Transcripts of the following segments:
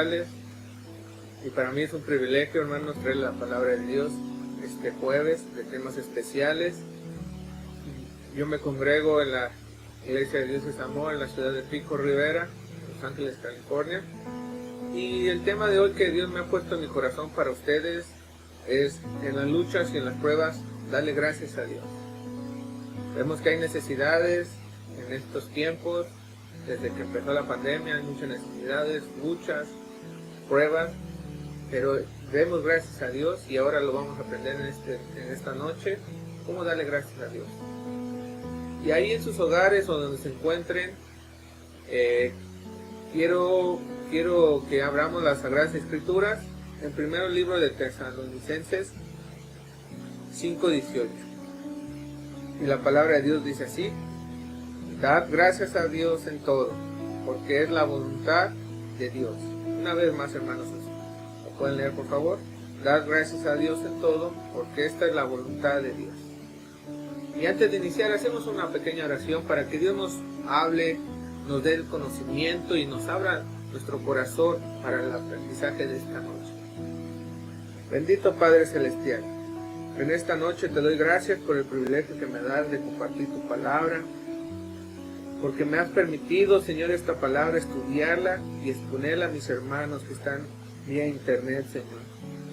González, y para mí es un privilegio, hermanos, traer la palabra de Dios este jueves de temas especiales. Yo me congrego en la Iglesia de Dios es Amor en la ciudad de Pico Rivera, Los Ángeles, California, y el tema de hoy que Dios me ha puesto en mi corazón para ustedes es: en las luchas y en las pruebas, dale gracias a Dios. Vemos que hay necesidades en estos tiempos. Desde que empezó la pandemia hay muchas necesidades, luchas, pruebas, pero demos gracias a Dios, y ahora lo vamos a aprender en esta noche, cómo darle gracias a Dios. Y ahí en sus hogares o donde se encuentren, quiero que abramos las Sagradas Escrituras en primero libro de Tesalonicenses 5:18. Y la palabra de Dios dice así: dad gracias a Dios en todo, porque es la voluntad de Dios. Una vez más, hermanos, ¿lo pueden leer, por favor? Dad gracias a Dios en todo, porque esta es la voluntad de Dios. Y antes de iniciar, hacemos una pequeña oración para que Dios nos hable, nos dé el conocimiento y nos abra nuestro corazón para el aprendizaje de esta noche. Bendito Padre Celestial, en esta noche te doy gracias por el privilegio que me das de compartir tu palabra, porque me has permitido, Señor, esta palabra, estudiarla y exponerla a mis hermanos que están vía internet, Señor.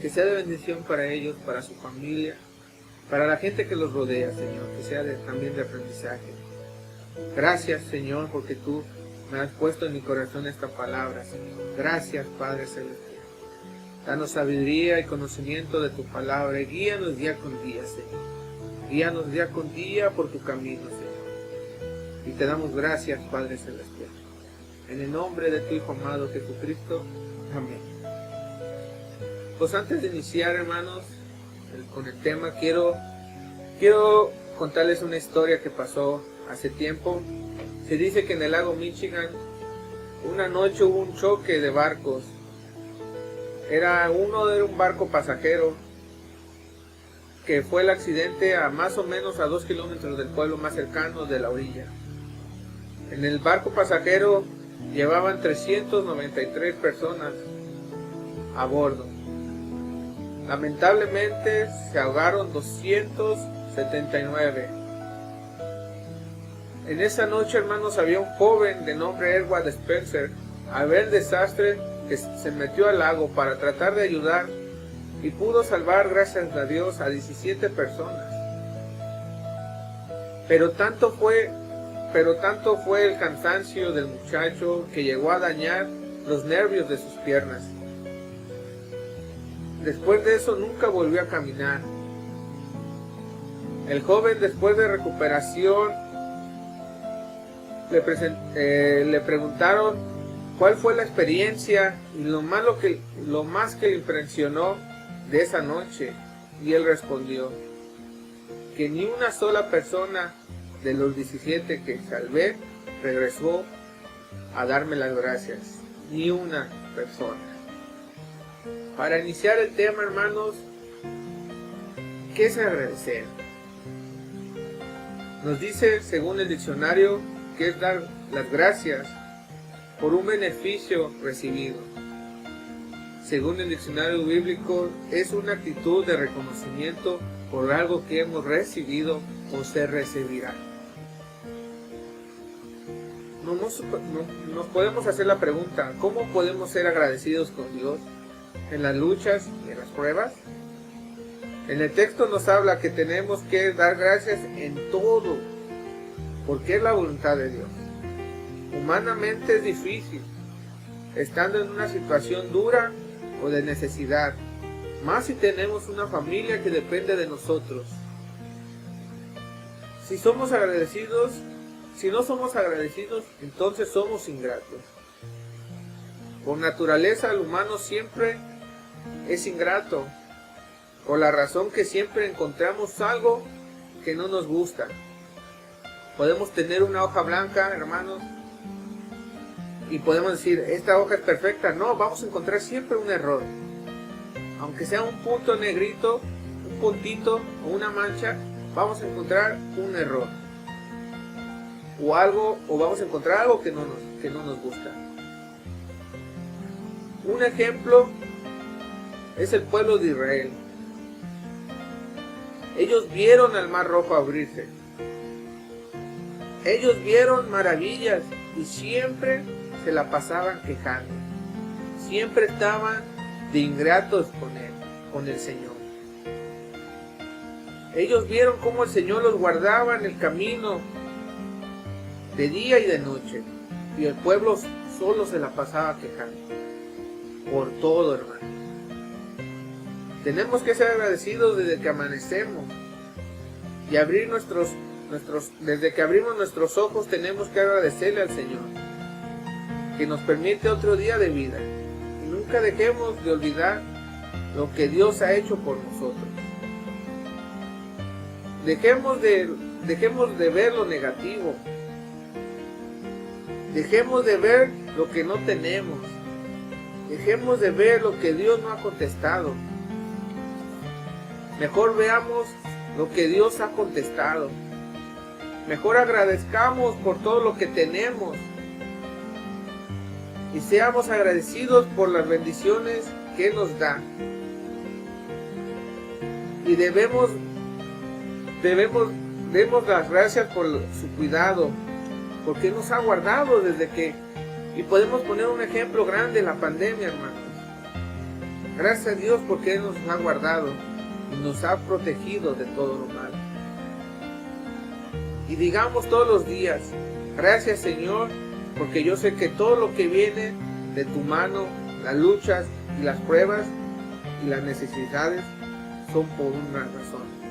Que sea de bendición para ellos, para su familia, para la gente que los rodea, Señor, que sea también de aprendizaje. Gracias, Señor, porque tú me has puesto en mi corazón esta palabra, Señor. Gracias, Padre Celestial. Danos sabiduría y conocimiento de tu palabra, y guíanos día con día, Señor. Guíanos día con día por tu camino, Señor. Y te damos gracias, Padre Celestial. En el nombre de tu Hijo amado Jesucristo. Amén. Pues antes de iniciar, hermanos, con el tema, quiero contarles una historia que pasó hace tiempo. Se dice que en el lago Michigan, una noche hubo un choque de barcos. Era un barco pasajero, que fue el accidente a más o menos a 2 kilómetros del pueblo más cercano de la orilla. En el barco pasajero llevaban 393 personas a bordo. Lamentablemente se ahogaron 279. En esa noche, hermanos, había un joven de nombre Edward Spencer. Al ver el desastre, que se metió al lago para tratar de ayudar, y pudo salvar, gracias a Dios, a 17 personas. Pero tanto fue el cansancio del muchacho que llegó a dañar los nervios de sus piernas. Después de eso nunca volvió a caminar. El joven, después de recuperación, le preguntaron cuál fue la experiencia y lo más que le impresionó de esa noche, y él respondió que ni una sola persona de los 17 que salvé regresó a darme las gracias. Ni una persona. Para iniciar el tema, hermanos, ¿qué es agradecer? Nos dice, según el diccionario, que es dar las gracias por un beneficio recibido. Según el diccionario bíblico, es una actitud de reconocimiento por algo que hemos recibido o se recibirá. Nos podemos hacer la pregunta: ¿cómo podemos ser agradecidos con Dios en las luchas y en las pruebas? En el texto nos habla que tenemos que dar gracias en todo, porque es la voluntad de Dios. Humanamente es difícil, estando en una situación dura o de necesidad, más si tenemos una familia que depende de nosotros. Si no somos agradecidos, entonces somos ingratos. Por naturaleza, el humano siempre es ingrato, por la razón que siempre encontramos algo que no nos gusta. Podemos tener una hoja blanca, hermanos, y podemos decir, esta hoja es perfecta. No, vamos a encontrar siempre un error. Aunque sea un punto negrito, un puntito o una mancha, vamos a encontrar un error. O vamos a encontrar algo que no nos gusta. Un ejemplo es el pueblo de Israel. Ellos vieron al Mar Rojo abrirse. Ellos vieron maravillas y siempre se la pasaban quejando. Siempre estaban de ingratos con él, con el Señor. Ellos vieron cómo el Señor los guardaba en el camino de día y de noche. Y el pueblo solo se la pasaba quejando. Por todo, hermano. Tenemos que ser agradecidos desde que amanecemos. Y abrir desde que abrimos nuestros ojos tenemos que agradecerle al Señor. Que nos permite otro día de vida. Y nunca dejemos de olvidar lo que Dios ha hecho por nosotros. Dejemos de ver lo negativo. Dejemos de ver lo que no tenemos. Dejemos de ver lo que Dios no ha contestado. Mejor veamos lo que Dios ha contestado. Mejor agradezcamos por todo lo que tenemos. Y seamos agradecidos por las bendiciones que Él nos da. Y demos las gracias por su cuidado, porque Él nos ha guardado desde que, y podemos poner un ejemplo grande en la pandemia, hermanos. Gracias a Dios porque Él nos ha guardado y nos ha protegido de todo lo malo. Y digamos todos los días, gracias Señor, porque yo sé que todo lo que viene de tu mano, las luchas y las pruebas y las necesidades son por una razón.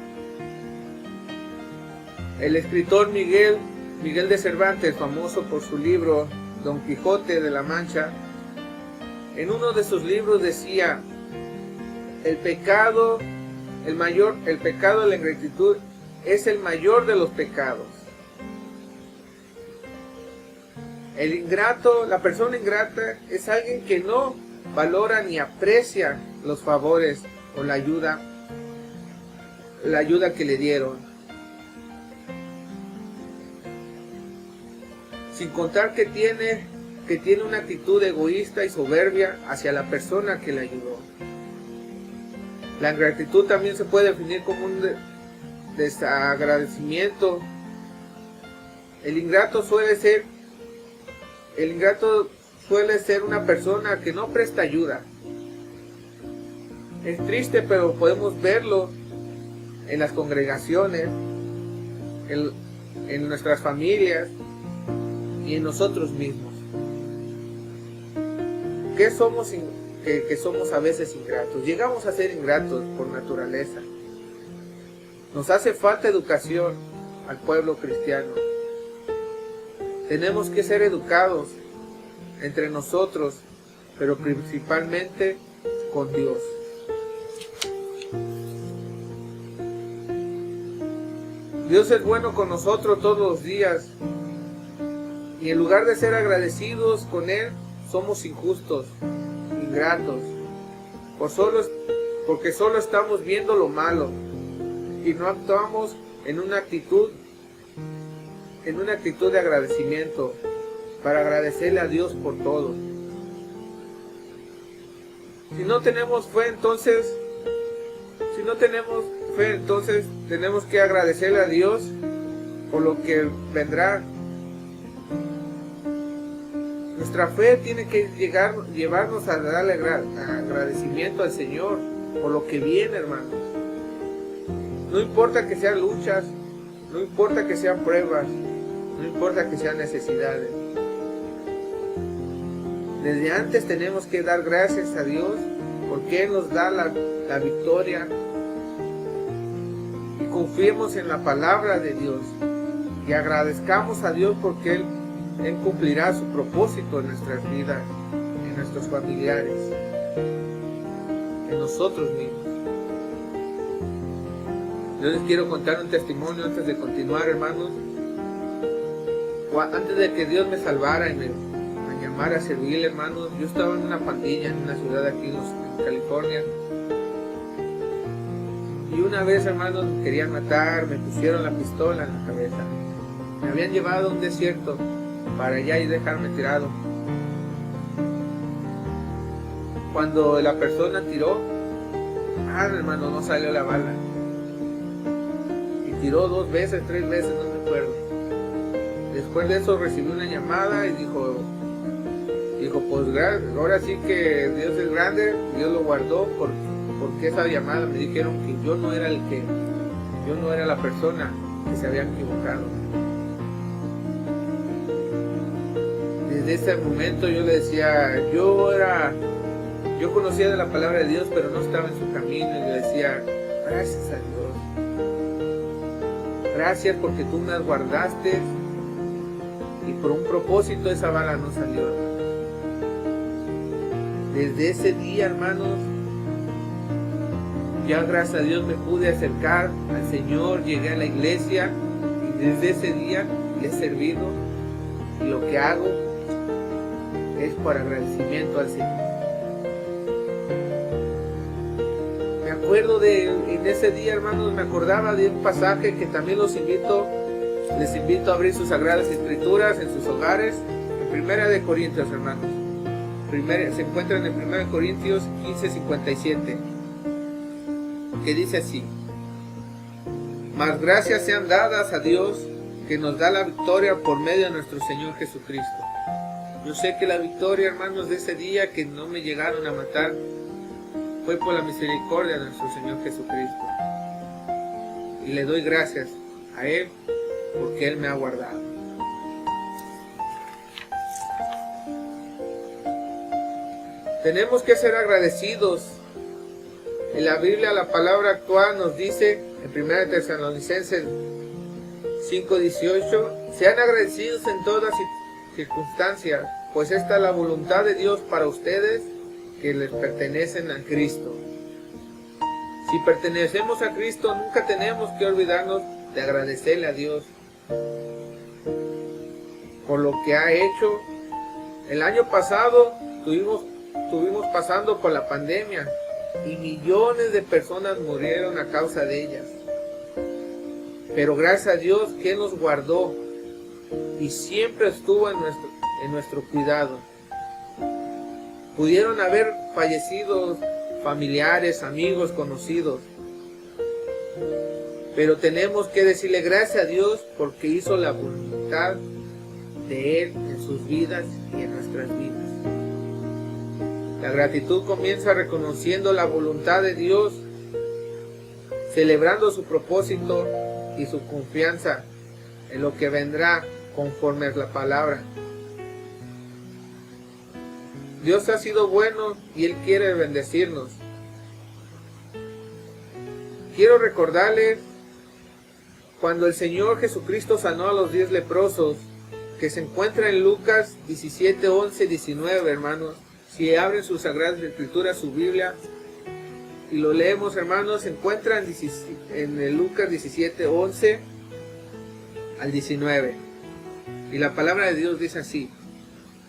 El escritor Miguel de Cervantes, famoso por su libro Don Quijote de la Mancha, en uno de sus libros decía: el pecado de la ingratitud es el mayor de los pecados. El ingrato, la persona ingrata, es alguien que no valora ni aprecia los favores o la ayuda que le dieron. Sin contar que tiene una actitud egoísta y soberbia hacia la persona que le ayudó. La ingratitud también se puede definir como un desagradecimiento. El ingrato suele ser una persona que no presta ayuda. Es triste, pero podemos verlo en las congregaciones, en nuestras familias y en nosotros mismos. Que somos a veces ingratos. Llegamos a ser ingratos por naturaleza. Nos hace falta educación al pueblo cristiano. Tenemos que ser educados entre nosotros, pero principalmente con Dios. Dios es bueno con nosotros todos los días. Y en lugar de ser agradecidos con Él, somos injustos, ingratos, porque solo estamos viendo lo malo y no actuamos en una actitud de agradecimiento para agradecerle a Dios por todo. Si no tenemos fe, entonces tenemos que agradecerle a Dios por lo que vendrá. Nuestra fe tiene que llevarnos a darle agradecimiento al Señor por lo que viene, hermanos. No importa que sean luchas, no importa que sean pruebas, no importa que sean necesidades. Desde antes tenemos que dar gracias a Dios porque Él nos da la victoria. Y confiemos en la palabra de Dios y agradezcamos a Dios porque Él cumplirá su propósito en nuestras vidas, en nuestros familiares, en nosotros mismos. Yo les quiero contar un testimonio antes de continuar, hermanos. Antes de que Dios me salvara y me llamara a servirle, hermanos, yo estaba en una pandilla en una ciudad aquí en California. Y una vez, hermanos, me querían matar, me pusieron la pistola en la cabeza. Me habían llevado a un desierto para allá y dejarme tirado. cuando la persona tiró, hermano, no salió la bala. Y tiró 2 veces, 3 veces, no me acuerdo. Después de eso recibió una llamada y dijo, pues ahora sí que Dios es grande, Dios lo guardó porque esa llamada me dijeron que yo no era la persona que se había equivocado. Desde ese momento yo le decía, yo conocía de la palabra de Dios, pero no estaba en su camino, y le decía, gracias a Dios, gracias porque tú me guardaste, y por un propósito esa bala no salió. Desde ese día, hermanos, ya gracias a Dios me pude acercar al Señor, llegué a la iglesia, y desde ese día le he servido, y lo que hago es por agradecimiento al Señor. Me acuerdo en ese día, hermanos, me acordaba de un pasaje que también les invito a abrir sus sagradas escrituras en sus hogares, en 1 de Corintios, hermanos. Se encuentran en 1 Corintios 15:57, que dice así: mas gracias sean dadas a Dios, que nos da la victoria por medio de nuestro Señor Jesucristo. Yo sé que la victoria, hermanos, de ese día que no me llegaron a matar, fue por la misericordia de nuestro Señor Jesucristo. Y le doy gracias a Él porque Él me ha guardado. Tenemos que ser agradecidos. En la Biblia, la palabra actual nos dice, en 1 Tesalonicenses 5:18, sean agradecidos en todas circunstancias, pues esta es la voluntad de Dios para ustedes que les pertenecen a Cristo. Si pertenecemos a Cristo, nunca tenemos que olvidarnos de agradecerle a Dios por lo que ha hecho. El año pasado estuvimos pasando por la pandemia y millones de personas murieron a causa de ellas. Pero gracias a Dios que Él nos guardó y siempre estuvo en nuestro cuidado. Pudieron haber fallecido familiares, amigos, conocidos, pero tenemos que decirle gracias a Dios porque hizo la voluntad de Él en sus vidas y en nuestras vidas. La gratitud comienza reconociendo la voluntad de Dios, celebrando su propósito y su confianza en lo que vendrá conforme a la palabra. Dios ha sido bueno y Él quiere bendecirnos. Quiero recordarles cuando el Señor Jesucristo sanó a los 10 leprosos, que se encuentra en Lucas 17, 11, 19, hermanos. Si abren sus sagradas escrituras, su Biblia, y lo leemos, hermanos, se encuentra en el Lucas 17, 11 al 19. Y la palabra de Dios dice así: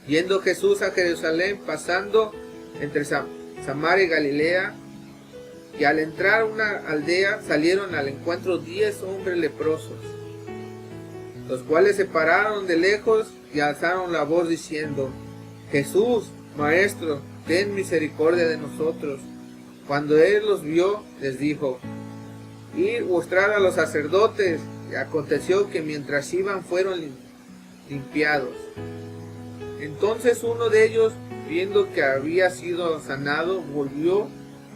yendo Jesús a Jerusalén, pasando entre Samaria y Galilea, y al entrar a una aldea salieron al encuentro 10 hombres leprosos, los cuales se pararon de lejos y alzaron la voz diciendo: Jesús, Maestro, ten misericordia de nosotros. Cuando Él los vio, les dijo: id, mostrad a los sacerdotes. Y aconteció que mientras iban fueron limpiados. Entonces uno de ellos, viendo que había sido sanado, volvió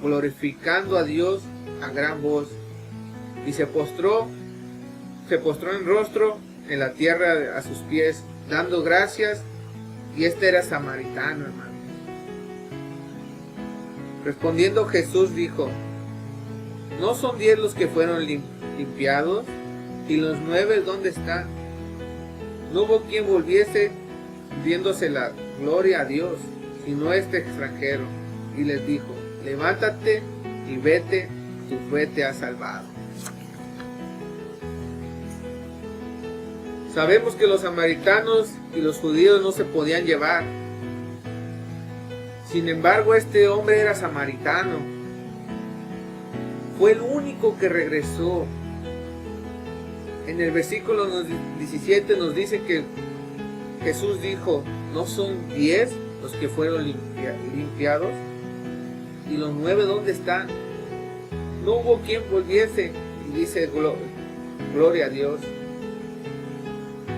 glorificando a Dios a gran voz, y se postró en rostro en la tierra a sus pies, dando gracias. Y este era samaritano, hermano. Respondiendo Jesús dijo: ¿no son 10 los que fueron limpiados? ¿Y los 9 dónde están? No hubo quien volviese diéndose la gloria a Dios, sino este extranjero. Y les dijo: levántate y vete, tu fe te ha salvado. Sabemos que los samaritanos y los judíos no se podían llevar. Sin embargo, este hombre era samaritano. Fue el único que regresó. En el versículo 17 nos dice que Jesús dijo: ¿no son 10 los que fueron limpiados? ¿Y los 9 dónde están? No hubo quien volviese. Y dice, gloria a Dios.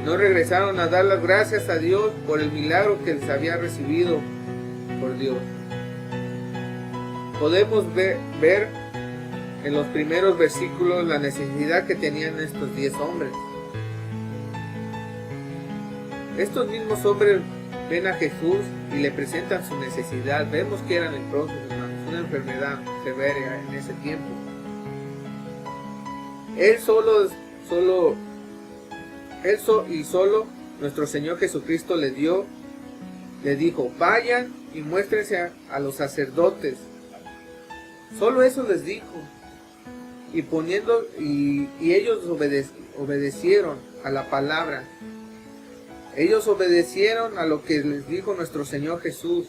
No regresaron a dar las gracias a Dios por el milagro que les había recibido por Dios. Podemos ver en los primeros versículos la necesidad que tenían estos 10 hombres. Estos mismos hombres ven a Jesús y le presentan su necesidad. Vemos que eran leprosos, hermanos, una enfermedad severa en ese tiempo. Solo nuestro Señor Jesucristo le dijo, vayan y muéstrense a los sacerdotes. Solo eso les dijo. Y ellos obedecieron a la palabra. Ellos obedecieron a lo que les dijo nuestro Señor Jesús.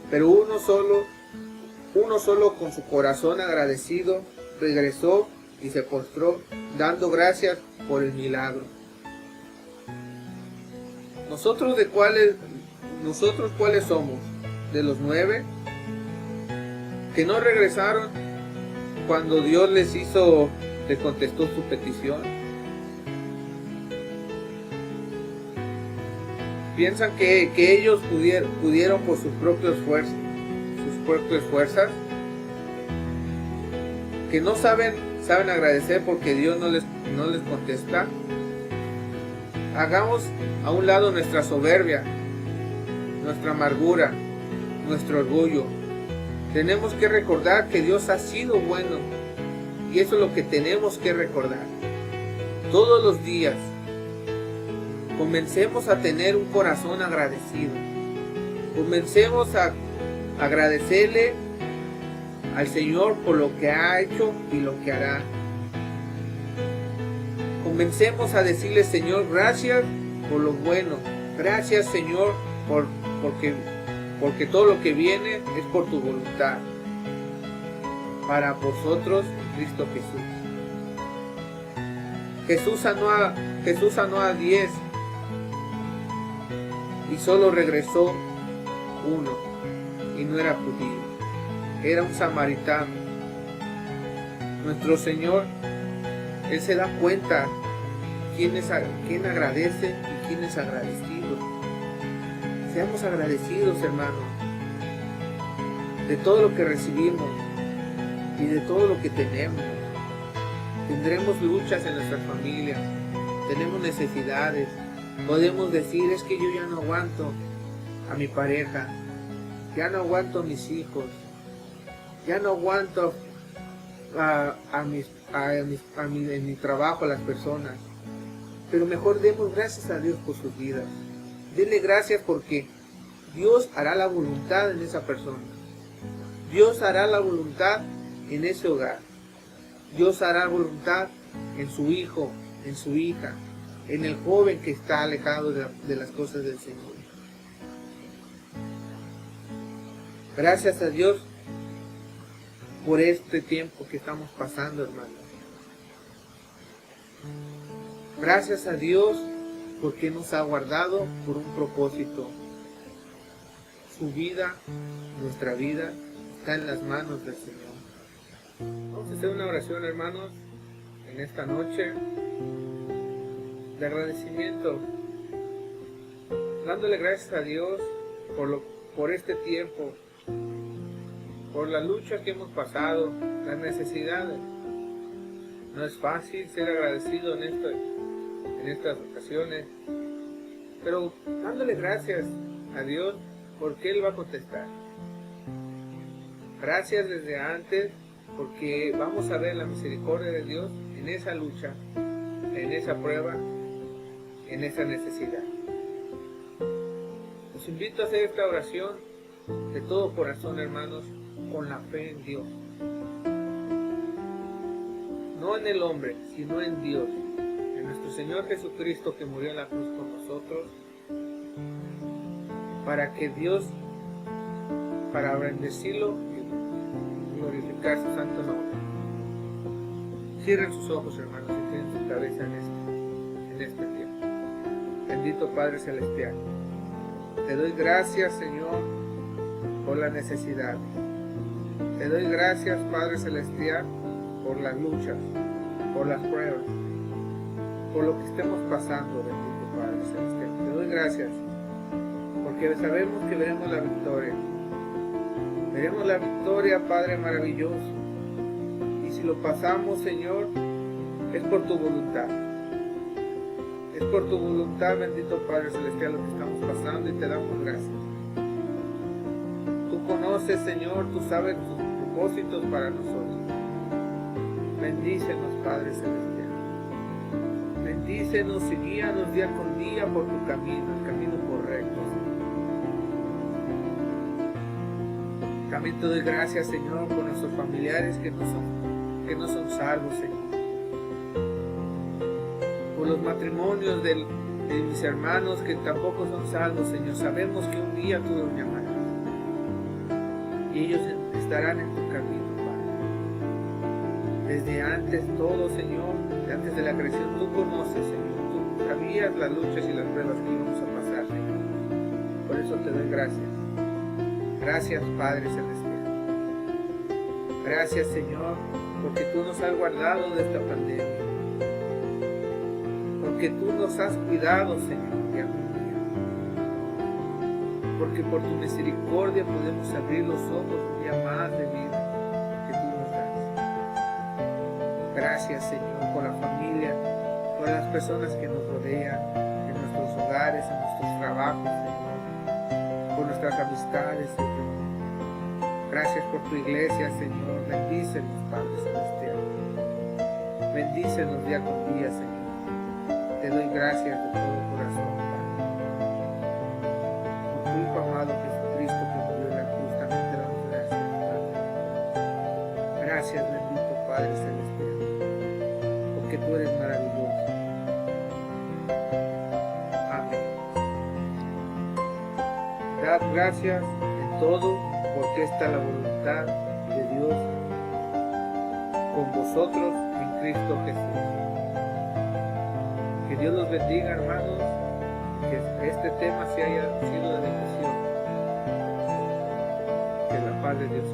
Pero uno solo con su corazón agradecido regresó y se postró dando gracias por el milagro. ¿Nosotros cuáles somos? ¿De los 9 que no regresaron cuando Dios les contestó su petición? ¿Piensan que ellos pudieron por sus propias fuerzas? ¿Que no saben agradecer porque Dios no les contesta? Hagamos a un lado nuestra soberbia, nuestra amargura, nuestro orgullo. Tenemos que recordar que Dios ha sido bueno, y eso es lo que tenemos que recordar. Todos los días, comencemos a tener un corazón agradecido. Comencemos a agradecerle al Señor por lo que ha hecho y lo que hará. Comencemos a decirle, Señor, gracias por lo bueno. Gracias, Señor, porque todo lo que viene es por tu voluntad. Para vosotros, Cristo Jesús. Jesús sanó a 10 y solo regresó uno, y no era judío, era un samaritano. Nuestro Señor, Él se da cuenta quién agradece y quién es agradecido. Seamos agradecidos, hermanos, de todo lo que recibimos y de todo lo que tenemos. Tendremos luchas en nuestras familias, tenemos necesidades. Podemos decir, es que yo ya no aguanto a mi pareja, ya no aguanto a mis hijos, ya no aguanto en mi trabajo a las personas. Pero mejor demos gracias a Dios por sus vidas. Denle gracias porque Dios hará la voluntad en esa persona. Dios hará la voluntad en ese hogar. Dios hará voluntad en su hijo, en su hija, en el joven que está alejado de las cosas del Señor. Gracias a Dios por este tiempo que estamos pasando, hermanos. Gracias a Dios porque nos ha guardado por un propósito. Su vida, nuestra vida, está en las manos del Señor. Vamos a hacer una oración, hermanos, en esta noche de agradecimiento, dándole gracias a Dios por este tiempo, por la lucha que hemos pasado, las necesidades. No es fácil ser agradecido en estas ocasiones, pero dándole gracias a Dios porque Él va a contestar. Gracias desde antes porque vamos a ver la misericordia de Dios en esa lucha, en esa prueba, en esa necesidad. Los invito a hacer esta oración de todo corazón, hermanos, con la fe en Dios. No en el hombre, sino en Dios, en nuestro Señor Jesucristo que murió en la cruz por nosotros, para que Dios, para bendecirlo y glorificar su santo nombre. Cierren sus ojos, hermanos, y tienen su cabeza en este tiempo. Bendito Padre Celestial, te doy gracias, Señor, por la necesidad. Te doy gracias, Padre Celestial, por las luchas, por las pruebas, por lo que estemos pasando, bendito Padre Celestial. Te doy gracias, porque sabemos que veremos la victoria. Veremos la victoria, Padre maravilloso. Y si lo pasamos, Señor, es por tu voluntad. Es por tu voluntad, bendito Padre Celestial, lo que estamos pasando, y te damos gracias. Tú conoces, Señor, tú sabes tus propósitos para nosotros. Bendícenos, Padre Celestial. Bendícenos y guíanos día con día por tu camino, el camino correcto, Señor. También te doy gracias, Señor, por nuestros familiares que no son salvos, Señor. Por los matrimonios de mis hermanos que tampoco son salvos, Señor. Sabemos que un día tú los llamarás. Y ellos estarán en tu camino, Padre. Desde antes todo, Señor, antes de la creación, tú conoces, Señor. Tú sabías las luchas y las pruebas que íbamos a pasar, Señor. Por eso te doy gracias. Gracias, Padre Celestial. Gracias, Señor, porque tú nos has guardado de esta pandemia. Porque tú nos has cuidado, Señor, día con día. Porque por tu misericordia podemos abrir los ojos un día más de vida que tú nos das. Gracias, Señor, por la familia, por las personas que nos rodean, en nuestros hogares, en nuestros trabajos, Señor, por nuestras amistades, Señor. Gracias por tu iglesia, Señor. Bendícenos, Padre Celestial. Bendícenos día con día, Señor. Te doy gracias de todo corazón, Padre. Por tu Hijo amado Jesucristo que murió en la cruz, también te damos gracias, Padre. Gracias, bendito Padre Celestial, porque tú eres maravilloso. Amén. Dad gracias en todo, porque esta es la voluntad de Dios con vosotros en Cristo Jesús. Que Dios los bendiga, hermanos, que este tema se haya sido de bendición. Que la paz de Dios